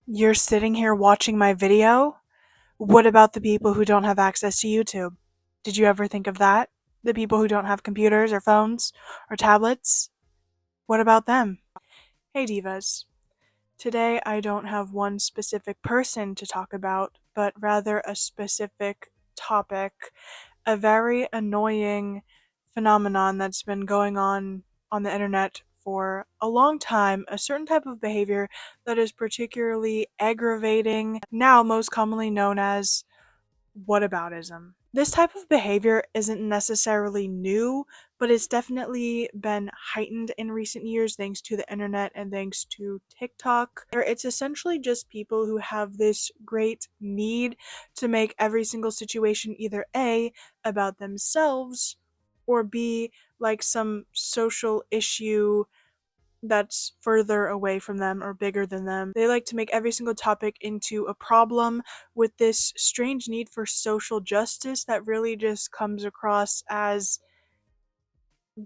You're sitting here watching my video? What about the people who don't have access to YouTube? Did you ever think of that? The people who don't have computers or phones or tablets? What about them? Hey divas. Today I don't have one specific person to talk about, but rather a specific topic, a very annoying phenomenon that's been going on the internet for a long time, a certain type of behavior that is particularly aggravating, now most commonly known as whataboutism. This type of behavior isn't necessarily new, but it's definitely been heightened in recent years thanks to the internet and thanks to TikTok. It's essentially just people who have this great need to make every single situation either A, about themselves, or B, like some social issue that's further away from them or bigger than them. They like to make every single topic into a problem with this strange need for social justice that really just comes across as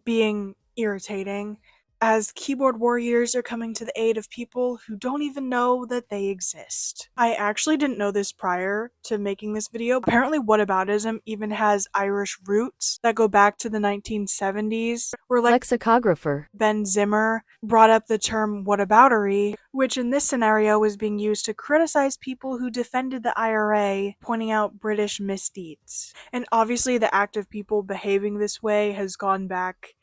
being irritating, as keyboard warriors are coming to the aid of people who don't even know that they exist. I actually didn't know this prior to making this video. Apparently whataboutism even has Irish roots that go back to the 1970s, where Lexicographer. Ben Zimmer brought up the term whataboutery, which in this scenario was being used to criticize people who defended the IRA, pointing out British misdeeds. And obviously the act of people behaving this way has gone back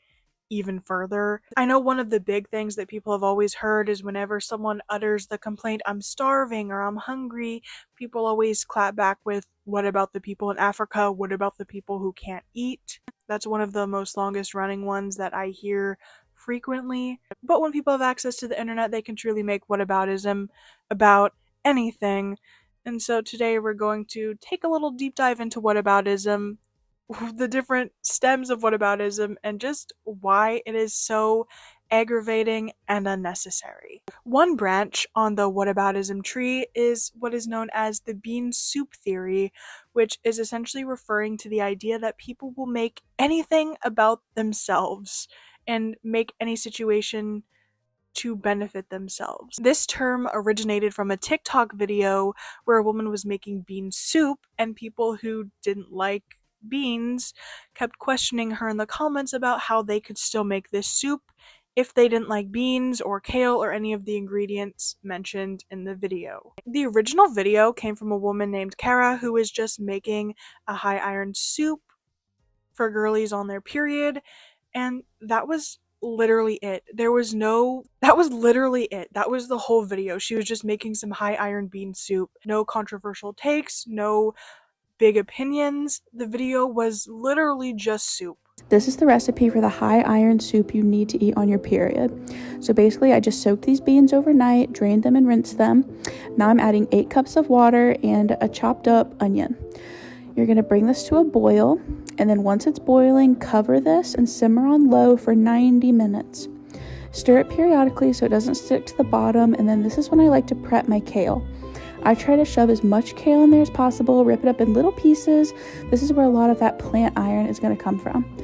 even further. I know one of the big things that people have always heard is whenever someone utters the complaint, I'm starving or I'm hungry, people always clap back with, what about the people in Africa? What about the people who can't eat? That's one of the most longest running ones that I hear frequently. But when people have access to the internet, they can truly make whataboutism about anything. And so today we're going to take a little deep dive into whataboutism, the different stems of whataboutism, and just why it is so aggravating and unnecessary. One branch on the whataboutism tree is what is known as the bean soup theory, which is essentially referring to the idea that people will make anything about themselves and make any situation to benefit themselves. This term originated from a TikTok video where a woman was making bean soup, and people who didn't like beans kept questioning her in the comments about how they could still make this soup if they didn't like beans or kale or any of the ingredients mentioned in the video. The original video came from a woman named Kara who was just making a high iron soup for girlies on their period, and that was literally it. That was literally it. That was the whole video. She was just making some high iron bean soup. No controversial takes, no big opinions. The video was literally just soup. This is the recipe for the high iron soup you need to eat on your period. So basically I just soaked these beans overnight, drained them and rinsed them. Now I'm adding 8 cups of water and a chopped up onion. You're going to bring this to a boil, and then once it's boiling, cover this and simmer on low for 90 minutes. Stir it periodically so it doesn't stick to the bottom, and then this is when I like to prep my kale. I try to shove as much kale in there as possible, rip it up in little pieces. This is where a lot of that plant iron is going to come from.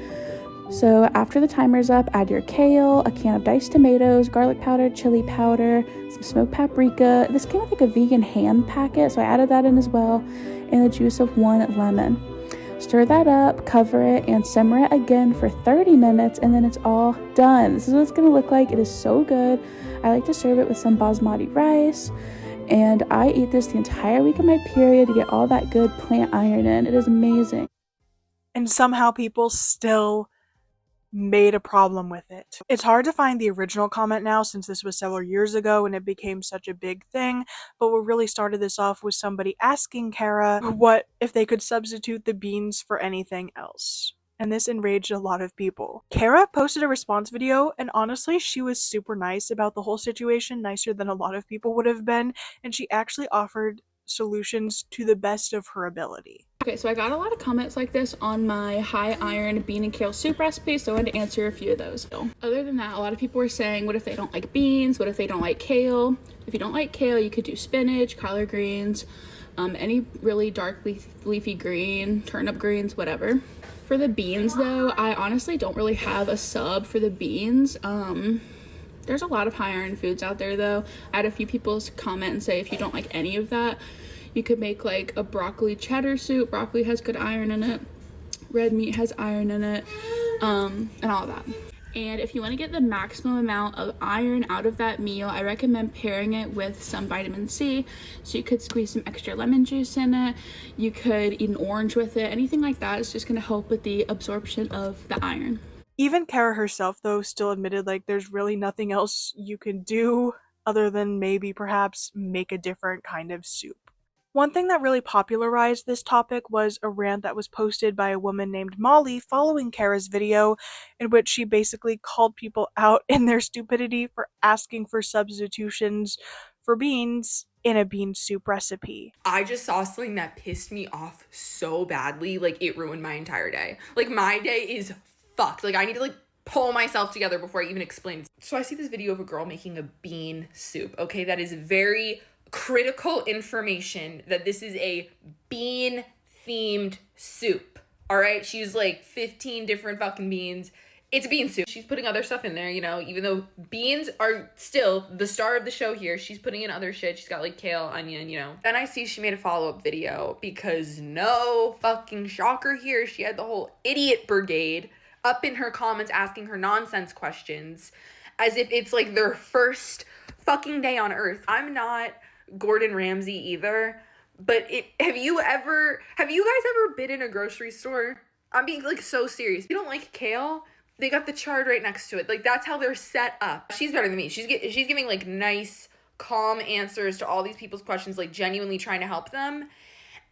So after the timer's up, add your kale, a can of diced tomatoes, garlic powder, chili powder, some smoked paprika. This came with like a vegan ham packet, so I added that in as well, and the juice of 1 lemon. Stir that up, cover it, and simmer it again for 30 minutes, and then it's all done. This is what it's going to look like. It is so good. I like to serve it with some basmati rice, and I eat this the entire week of my period to get all that good plant iron in. It is amazing. And somehow people still made a problem with it. It's hard to find the original comment now since this was several years ago and it became such a big thing, but what really started this off was somebody asking Kara what if they could substitute the beans for anything else. And this enraged a lot of people. Kara posted a response video, and honestly, she was super nice about the whole situation, nicer than a lot of people would have been, and she actually offered solutions to the best of her ability. Okay, so I got a lot of comments like this on my high iron bean and kale soup recipe, so I wanted to answer a few of those. Other than that, a lot of people were saying, what if they don't like beans? What if they don't like kale? If you don't like kale, you could do spinach, collard greens, any really dark leafy green, turnip greens, whatever. For the beans though, I honestly don't really have a sub for the beans. There's a lot of high iron foods out there though. I had a few people comment and say if you don't like any of that, you could make like a broccoli cheddar soup. Broccoli has good iron in it. Red meat has iron in it, and all that. And if you want to get the maximum amount of iron out of that meal, I recommend pairing it with some vitamin C. So you could squeeze some extra lemon juice in it. You could eat an orange with it. Anything like that is just going to help with the absorption of the iron. Even Kara herself, though, still admitted like there's really nothing else you can do other than maybe perhaps make a different kind of soup. One thing that really popularized this topic was a rant that was posted by a woman named Molly following Kara's video, in which she basically called people out in their stupidity for asking for substitutions for beans in a bean soup recipe. I just saw something that pissed me off so badly, like it ruined my entire day. Like my day is fucked. Like I need to like pull myself together before I even explain it. So I see this video of a girl making a bean soup, okay? That is very critical information that this is a bean themed soup. All right? She used like 15 different fucking beans. It's a bean soup. She's putting other stuff in there, you know, even though beans are still the star of the show here. She's putting in other shit. She's got like kale, onion, you know. Then I see she made a follow-up video because no fucking shocker here. She had the whole idiot brigade up in her comments asking her nonsense questions as if it's like their first fucking day on earth. I'm not Gordon Ramsay either, but have you guys ever been in a grocery store? I'm being like so serious. You don't like kale? They got the chard right next to it. Like that's how they're set up. She's better than me. She's giving like nice, calm answers to all these people's questions, like genuinely trying to help them.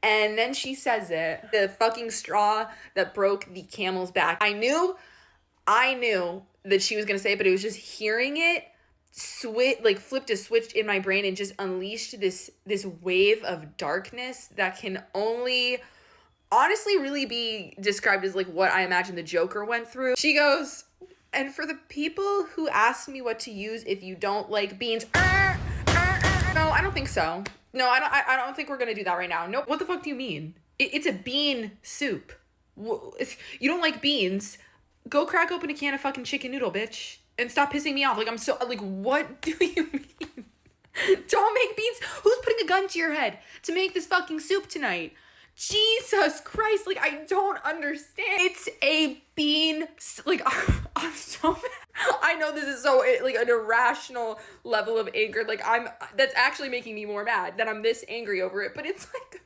And then she says it, the fucking straw that broke the camel's back. I knew that she was gonna say it, but it was just hearing it flipped a switch in my brain and just unleashed this wave of darkness that can only honestly really be described as like what I imagine the Joker went through. She goes, and for the people who ask me what to use if you don't like beans, no, I don't think so. No, I don't think we're gonna do that right now. No, what the fuck do you mean? It's a bean soup. If you don't like beans, go crack open a can of fucking chicken noodle, bitch. And stop pissing me off. Like, I'm so, like, what do you mean? Don't make beans. Who's putting a gun to your head to make this fucking soup tonight? Jesus Christ. Like, I don't understand. It's a bean, like, I'm so mad. I know this is so, like, an irrational level of anger. Like, that's actually making me more mad that I'm this angry over it. But it's like,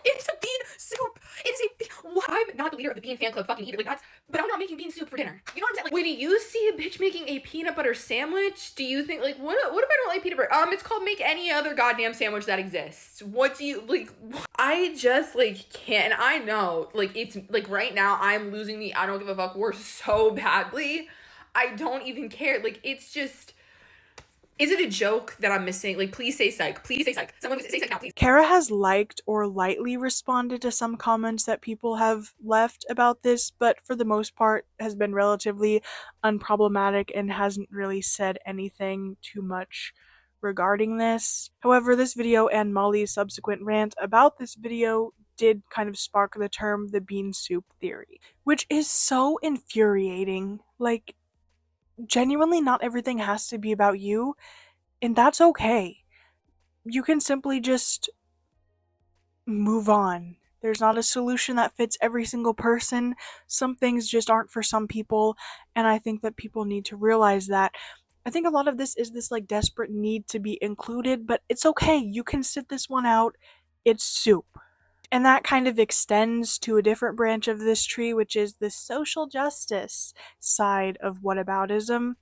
it's a bean soup. What? I'm not the leader of the bean fan club fucking either. Like but I'm not making bean soup for dinner. You know what I'm saying? Like, when you see a bitch making a peanut butter sandwich, do you think like, what if I don't like peanut butter? It's called make any other goddamn sandwich that exists. What do you like? I just like can't. And I know like it's like right now I'm losing the I don't give a fuck war so badly. I don't even care. Like it's just. Is it a joke that I'm missing? Like, please say psych. Please say psych. Someone say psych now, please. Kara has liked or lightly responded to some comments that people have left about this, but for the most part has been relatively unproblematic and hasn't really said anything too much regarding this. However, this video and Molly's subsequent rant about this video did kind of spark the term the bean soup theory, which is so infuriating. Like, genuinely, not everything has to be about you, and that's okay. You can simply just move on. There's not a solution that fits every single person. Some things just aren't for some people, and I think that people need to realize that. I think a lot of this is this like desperate need to be included, but it's okay. You can sit this one out. It's soup. And that kind of extends to a different branch of this tree, which is the social justice side of whataboutism,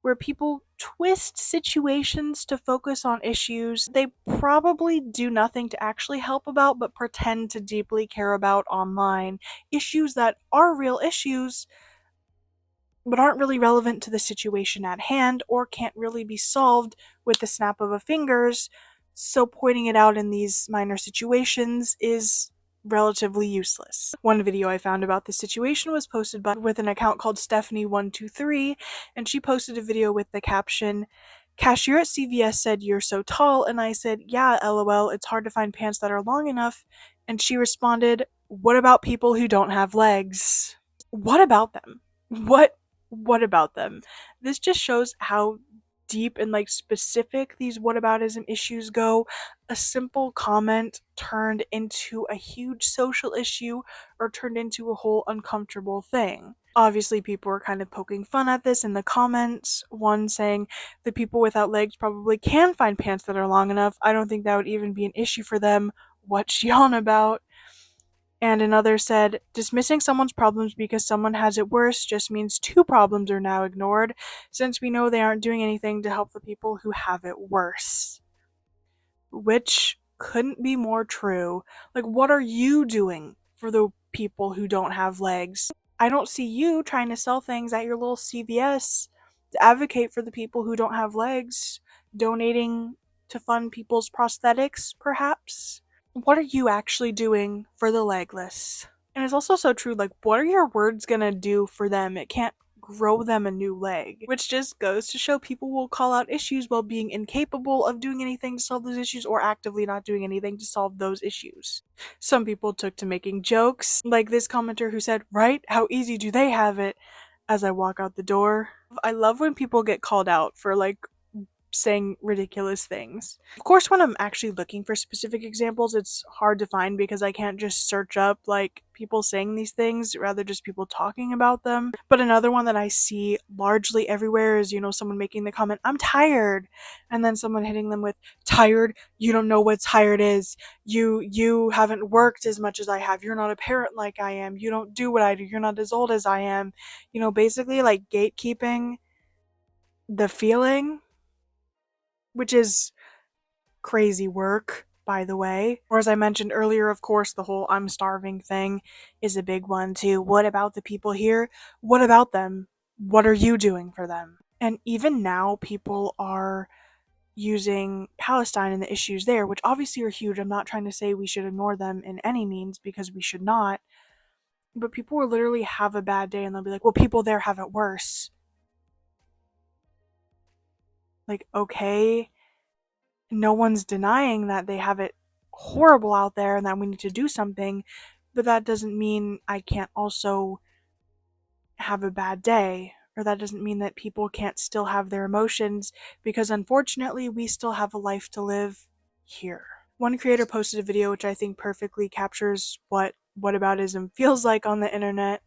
where people twist situations to focus on issues they probably do nothing to actually help about but pretend to deeply care about online. Issues that are real issues but aren't really relevant to the situation at hand or can't really be solved with the snap of a fingers, so pointing it out in these minor situations is relatively useless. One video I found about this situation was posted with an account called Stephanie123, and she posted a video with the caption, "Cashier at CVS said you're so tall," and I said, "Yeah, lol, it's hard to find pants that are long enough," and she responded, "What about people who don't have legs?" What about them? What about them? This just shows how deep and like specific these whataboutism issues go, a simple comment turned into a huge social issue or turned into a whole uncomfortable thing. Obviously, people were kind of poking fun at this in the comments. One saying the people without legs probably can find pants that are long enough. I don't think that would even be an issue for them. What's she on about? And another said, dismissing someone's problems because someone has it worse just means two problems are now ignored, since we know they aren't doing anything to help the people who have it worse. Which couldn't be more true. Like, what are you doing for the people who don't have legs? I don't see you trying to sell things at your little CVS to advocate for the people who don't have legs, donating to fund people's prosthetics, perhaps. What are you actually doing for the legless? And it's also so true, like, what are your words gonna do for them? It can't grow them a new leg. Which just goes to show people will call out issues while being incapable of doing anything to solve those issues or actively not doing anything to solve those issues. Some people took to making jokes, like this commenter who said, right? How easy do they have it? As I walk out the door. I love when people get called out for like saying ridiculous things. Of course, when I'm actually looking for specific examples, it's hard to find because I can't just search up like people saying these things, rather just people talking about them. But another one that I see largely everywhere is, someone making the comment, I'm tired, and then someone hitting them with, tired? You don't know what tired is. You haven't worked as much as I have. You're not a parent like I am. You don't do what I do. You're not as old as I am. Basically like gatekeeping the feeling, which is crazy work, by the way. Or as I mentioned earlier, of course, the whole I'm starving thing is a big one too. What about the people here? What about them? What are you doing for them? And even now, people are using Palestine and the issues there, which obviously are huge. I'm not trying to say we should ignore them in any means because we should not. But people will literally have a bad day and they'll be like, well, people there have it worse. Like, okay, no one's denying that they have it horrible out there and that we need to do something, but that doesn't mean I can't also have a bad day, or that doesn't mean that people can't still have their emotions, because unfortunately we still have a life to live here. One creator posted a video which I think perfectly captures what whataboutism feels like on the internet,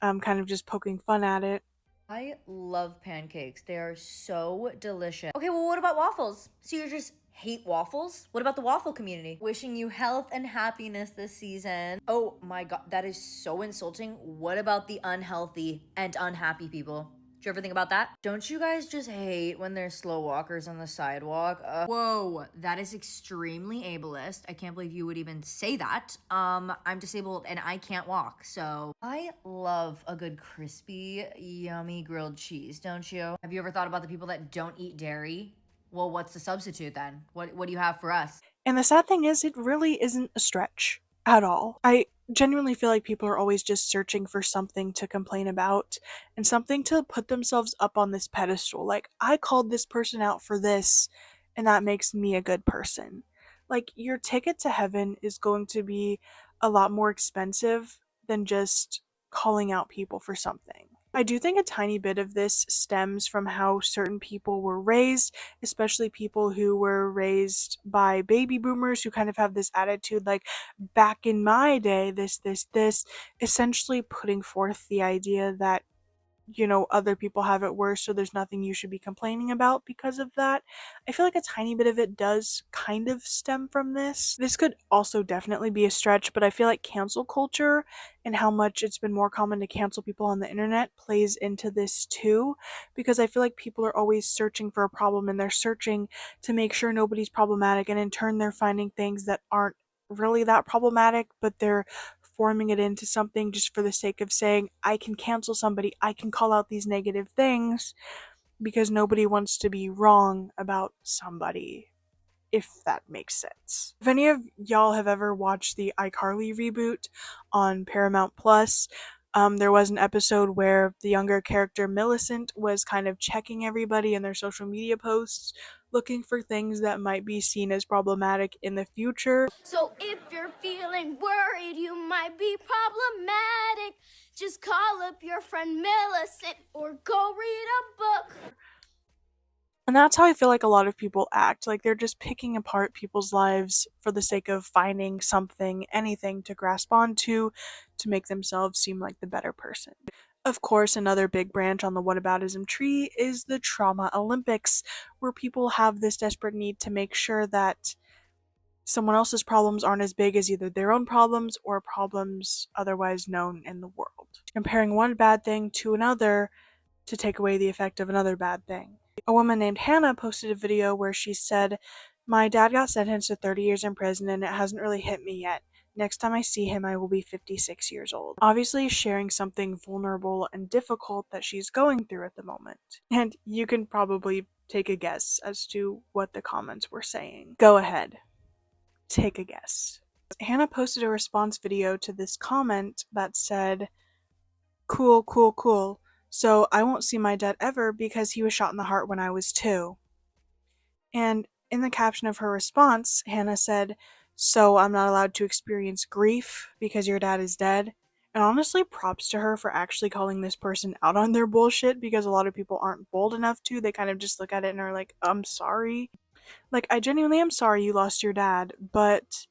kind of just poking fun at it. I love pancakes. They are so delicious. Okay, well, what about waffles? So you just hate waffles? What about the waffle community? Wishing you health and happiness this season. Oh my god, that is so insulting. What about the unhealthy and unhappy people? Did you ever think about that? Don't you guys just hate when there's slow walkers on the sidewalk? Whoa, that is extremely ableist. I can't believe you would even say that. I'm disabled and I can't walk, so I love a good crispy, yummy grilled cheese, don't you? Have you ever thought about the people that don't eat dairy? Well, what's the substitute then? What do you have for us? And the sad thing is, it really isn't a stretch at all. I genuinely feel like people are always just searching for something to complain about and something to put themselves up on this pedestal. Like, I called this person out for this, and that makes me a good person. Like, your ticket to heaven is going to be a lot more expensive than just calling out people for something. I do think a tiny bit of this stems from how certain people were raised, especially people who were raised by baby boomers who kind of have this attitude like, back in my day, this, essentially putting forth the idea that other people have it worse, so there's nothing you should be complaining about because of that. I feel like a tiny bit of it does kind of stem from this. This could also definitely be a stretch, but I feel like cancel culture and how much it's been more common to cancel people on the internet plays into this too, because I feel like people are always searching for a problem and they're searching to make sure nobody's problematic, and in turn they're finding things that aren't really that problematic, but they're forming it into something just for the sake of saying, I can cancel somebody, I can call out these negative things, because nobody wants to be wrong about somebody, if that makes sense. If any of y'all have ever watched the iCarly reboot on Paramount Plus, there was an episode where the younger character Millicent was kind of checking everybody in their social media posts, looking for things that might be seen as problematic in the future. So if you're feeling worried, you might be problematic. Just call up your friend Millicent or go read a book. And that's how I feel like a lot of people act. Like they're just picking apart people's lives for the sake of finding something, anything to grasp onto to make themselves seem like the better person. Of course, another big branch on the whataboutism tree is the trauma Olympics, where people have this desperate need to make sure that someone else's problems aren't as big as either their own problems or problems otherwise known in the world. Comparing one bad thing to another to take away the effect of another bad thing. A woman named Hannah posted a video where she said, "My dad got sentenced to 30 years in prison and it hasn't really hit me yet. Next time I see him, I will be 56 years old." Obviously, sharing something vulnerable and difficult that she's going through at the moment. And you can probably take a guess as to what the comments were saying. Go ahead. Take a guess. Hannah posted a response video to this comment that said, "Cool, cool, cool. So I won't see my dad ever because he was shot in the heart when I was 2. And in the caption of her response, Hannah said, "So I'm not allowed to experience grief because your dad is dead." And honestly, props to her for actually calling this person out on their bullshit, because a lot of people aren't bold enough to. They kind of just look at it and are like, "I'm sorry." Like, I genuinely am sorry you lost your dad, but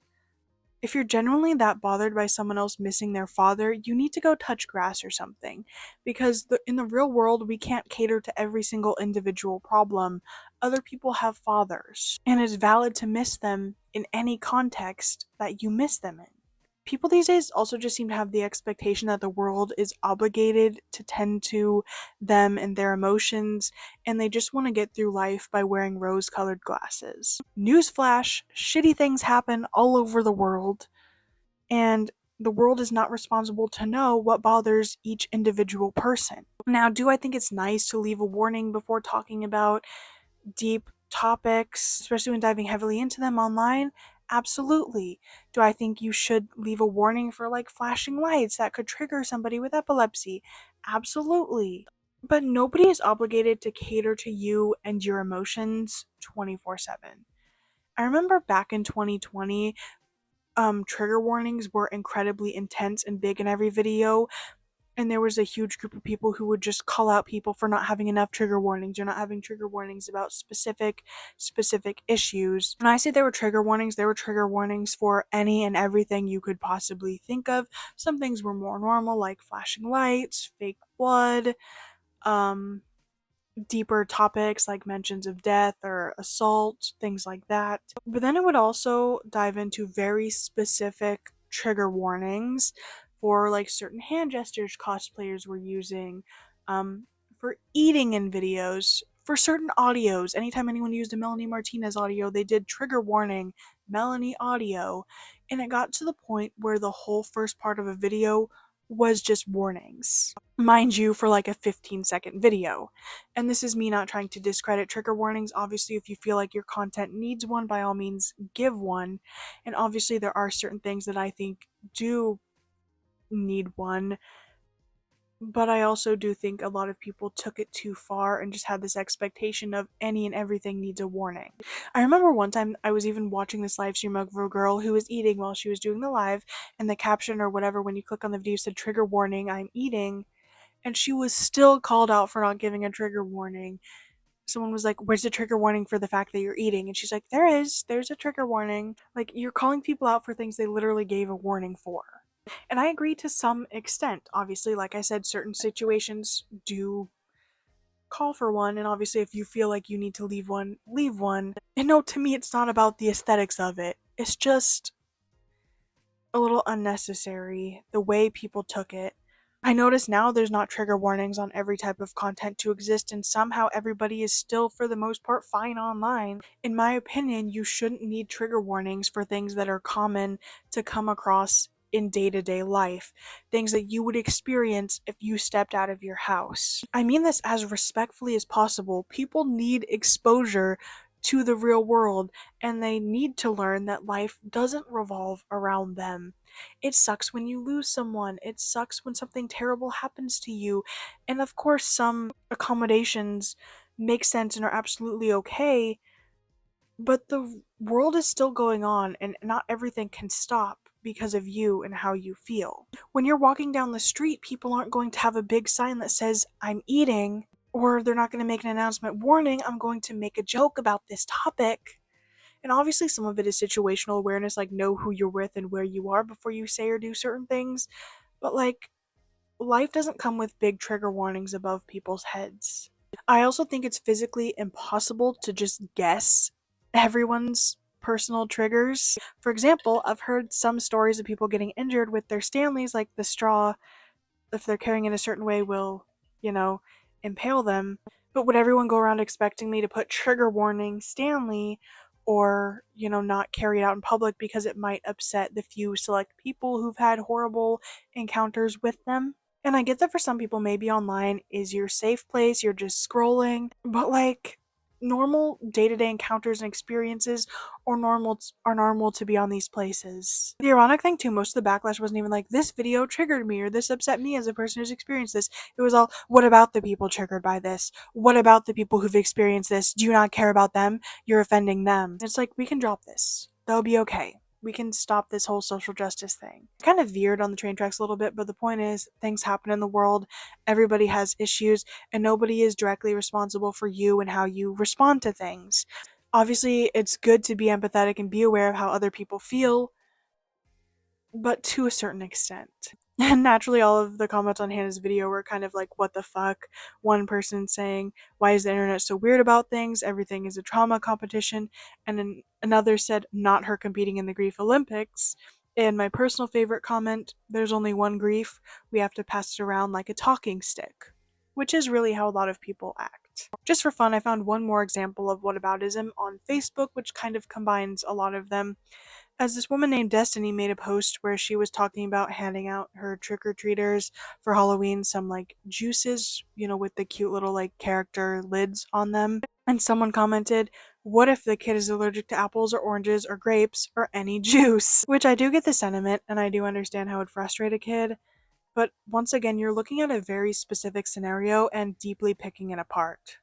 if you're genuinely that bothered by someone else missing their father, you need to go touch grass or something. Because in the real world, we can't cater to every single individual problem. Other people have fathers, and it's valid to miss them in any context that you miss them in. People these days also just seem to have the expectation that the world is obligated to tend to them and their emotions, and they just want to get through life by wearing rose-colored glasses. Newsflash, shitty things happen all over the world, and the world is not responsible to know what bothers each individual person. Now, do I think it's nice to leave a warning before talking about deep topics, especially when diving heavily into them online? Absolutely. Do I think you should leave a warning for like flashing lights that could trigger somebody with epilepsy? Absolutely. But nobody is obligated to cater to you and your emotions 24/7. I remember back in 2020, trigger warnings were incredibly intense and big in every video, and there was a huge group of people who would just call out people for not having enough trigger warnings or not having trigger warnings about specific issues. When I say there were trigger warnings for any and everything you could possibly think of. Some things were more normal, like flashing lights, fake blood, um deeper topics like mentions of death or assault, things like that. But then it would also dive into very specific trigger warnings for like certain hand gestures cosplayers were using, for eating in videos, for certain audios. Anytime anyone used a Melanie Martinez audio, they did trigger warning, Melanie audio. And it got to the point where the whole first part of a video was just warnings. Mind you, for like a 15-second video. And this is me not trying to discredit trigger warnings. Obviously, if you feel like your content needs one, by all means, give one. And obviously, there are certain things that I think do need one. But I also do think a lot of people took it too far and just had this expectation of any and everything needs a warning. I remember one time I was even watching this live stream of a girl who was eating while she was doing the live, and the caption or whatever when you click on the video said trigger warning, I'm eating, and she was still called out for not giving a trigger warning. Someone was like, "Where's the trigger warning for the fact that you're eating?" And she's like, there's a trigger warning. Like, you're calling people out for things they literally gave a warning for. And I agree to some extent. Obviously, like I said, certain situations do call for one, and obviously if you feel like you need to leave one, leave one. And no, to me it's not about the aesthetics of it. It's just a little unnecessary, the way people took it. I notice now there's not trigger warnings on every type of content to exist, and somehow everybody is still, for the most part, fine online. In my opinion, you shouldn't need trigger warnings for things that are common to come across in day-to-day life, things that you would experience if you stepped out of your house. I mean this as respectfully as possible. People need exposure to the real world, and they need to learn that life doesn't revolve around them. It sucks when you lose someone. It sucks when something terrible happens to you. And of course, some accommodations make sense and are absolutely okay, but the world is still going on, and not everything can stop because of you and how you feel. When you're walking down the street, people aren't going to have a big sign that says, I'm eating, or they're not going to make an announcement, warning, I'm going to make a joke about this topic. And obviously, some of it is situational awareness, like know who you're with and where you are before you say or do certain things. But, like, life doesn't come with big trigger warnings above people's heads. I also think it's physically impossible to just guess everyone's personal triggers. For example, I've heard some stories of people getting injured with their Stanleys, like the straw, if they're carrying it a certain way, will, you know, impale them. But would everyone go around expecting me to put trigger warning Stanley or, not carry it out in public because it might upset the few select people who've had horrible encounters with them? And I get that for some people, maybe online is your safe place, you're just scrolling, but like normal day-to-day encounters and experiences are normal to be on these places. The ironic thing too, most of the backlash wasn't even like this video triggered me or this upset me as a person who's experienced this. It was all, what about the people triggered by this? What about the people who've experienced this? Do you not care about them? You're offending them. It's like, we can drop this. They'll be okay. We can stop this whole social justice thing. Kind of veered on the train tracks a little bit, but the point is, things happen in the world. Everybody has issues, and nobody is directly responsible for you and how you respond to things. Obviously, it's good to be empathetic and be aware of how other people feel, but to a certain extent. And naturally, all of the comments on Hannah's video were kind of like, what the fuck? One person saying, why is the internet so weird about things? Everything is a trauma competition. And then another said, not her competing in the Grief Olympics. And my personal favorite comment, there's only one grief. We have to pass it around like a talking stick. Which is really how a lot of people act. Just for fun, I found one more example of whataboutism on Facebook, which kind of combines a lot of them, as this woman named Destiny made a post where she was talking about handing out her trick-or-treaters for Halloween some like juices, with the cute little like character lids on them. And someone commented, what if the kid is allergic to apples or oranges or grapes or any juice? Which I do get the sentiment and I do understand how it would frustrate a kid. But once again, you're looking at a very specific scenario and deeply picking it apart.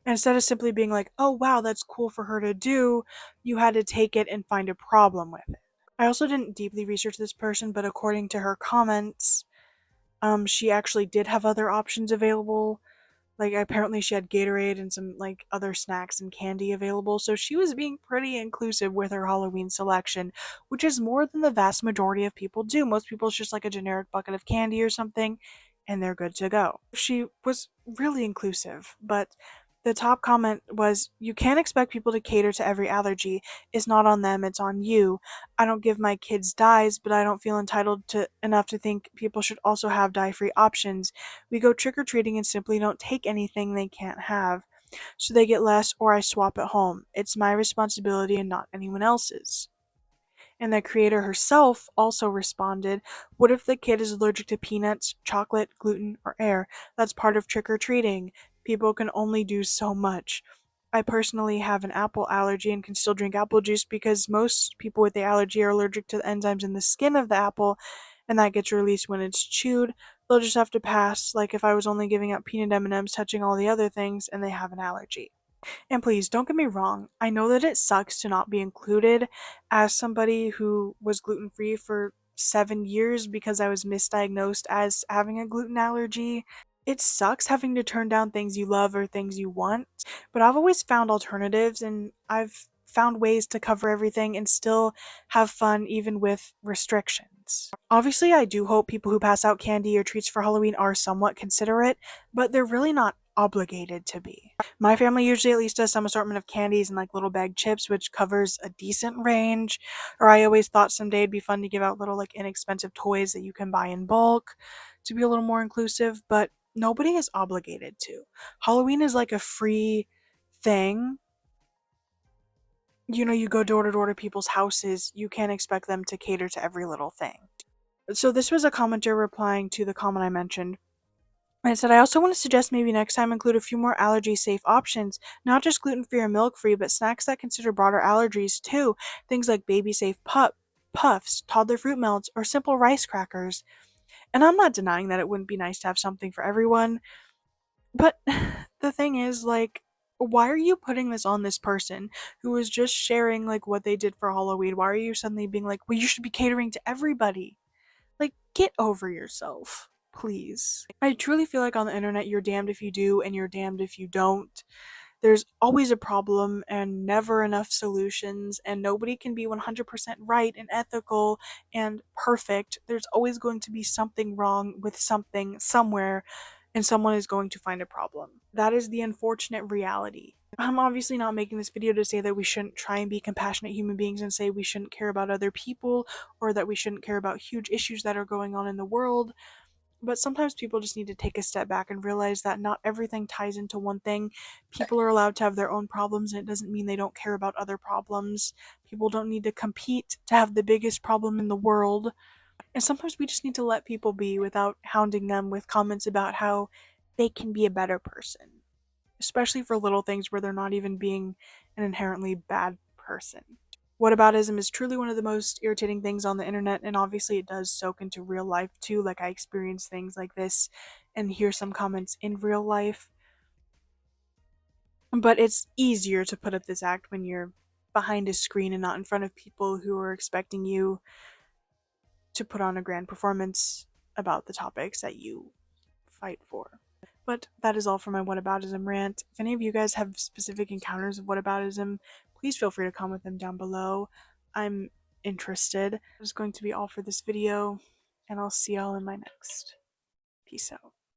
Instead of simply being like, oh wow, that's cool for her to do, you had to take it and find a problem with it. I also didn't deeply research this person, but according to her comments, she actually did have other options available. Like, apparently she had Gatorade and some, like, other snacks and candy available, so she was being pretty inclusive with her Halloween selection, which is more than the vast majority of people do. Most people, it's just like a generic bucket of candy or something, and they're good to go. She was really inclusive, but the top comment was, you can't expect people to cater to every allergy. It's not on them, it's on you. I don't give my kids dyes, but I don't feel entitled to enough to think people should also have dye-free options. We go trick-or-treating and simply don't take anything they can't have. So they get less or I swap at home. It's my responsibility and not anyone else's. And the creator herself also responded, what if the kid is allergic to peanuts, chocolate, gluten, or air? That's part of trick-or-treating. People can only do so much. I personally have an apple allergy and can still drink apple juice because most people with the allergy are allergic to the enzymes in the skin of the apple, and that gets released when it's chewed. They'll just have to pass, like if I was only giving out peanut M&Ms touching all the other things and they have an allergy. And please, don't get me wrong, I know that it sucks to not be included. As somebody who was gluten-free for 7 years because I was misdiagnosed as having a gluten allergy, it sucks having to turn down things you love or things you want, but I've always found alternatives and I've found ways to cover everything and still have fun even with restrictions. Obviously, I do hope people who pass out candy or treats for Halloween are somewhat considerate, but they're really not obligated to be. My family usually at least does some assortment of candies and like little bag chips, which covers a decent range. Or I always thought someday it'd be fun to give out little like inexpensive toys that you can buy in bulk to be a little more inclusive, but nobody is obligated to. Halloween is like a free thing. You go door to door to people's houses, you can't expect them to cater to every little thing. So this was a commenter replying to the comment I mentioned. And it said, I also want to suggest maybe next time include a few more allergy-safe options, not just gluten-free or milk-free, but snacks that consider broader allergies too. Things like baby-safe puffs, toddler fruit melts, or simple rice crackers. And I'm not denying that it wouldn't be nice to have something for everyone, but the thing is, like, why are you putting this on this person who was just sharing, like, what they did for Halloween? Why are you suddenly being like, well, you should be catering to everybody? Like, get over yourself. Please. I truly feel like on the internet you're damned if you do and you're damned if you don't. There's always a problem and never enough solutions, and nobody can be 100% right and ethical and perfect. There's always going to be something wrong with something somewhere, and someone is going to find a problem. That is the unfortunate reality. I'm obviously not making this video to say that we shouldn't try and be compassionate human beings and say we shouldn't care about other people or that we shouldn't care about huge issues that are going on in the world. But sometimes people just need to take a step back and realize that not everything ties into one thing. People are allowed to have their own problems, and it doesn't mean they don't care about other problems. People don't need to compete to have the biggest problem in the world. And sometimes we just need to let people be without hounding them with comments about how they can be a better person, especially for little things where they're not even being an inherently bad person. Whataboutism is truly one of the most irritating things on the internet, and obviously it does soak into real life too. Like, I experience things like this and hear some comments in real life. But it's easier to put up this act when you're behind a screen and not in front of people who are expecting you to put on a grand performance about the topics that you fight for. But that is all for my whataboutism rant. If any of you guys have specific encounters of whataboutism, please feel free to comment them down below. I'm interested. That is going to be all for this video, and I'll see y'all in my next. Peace out.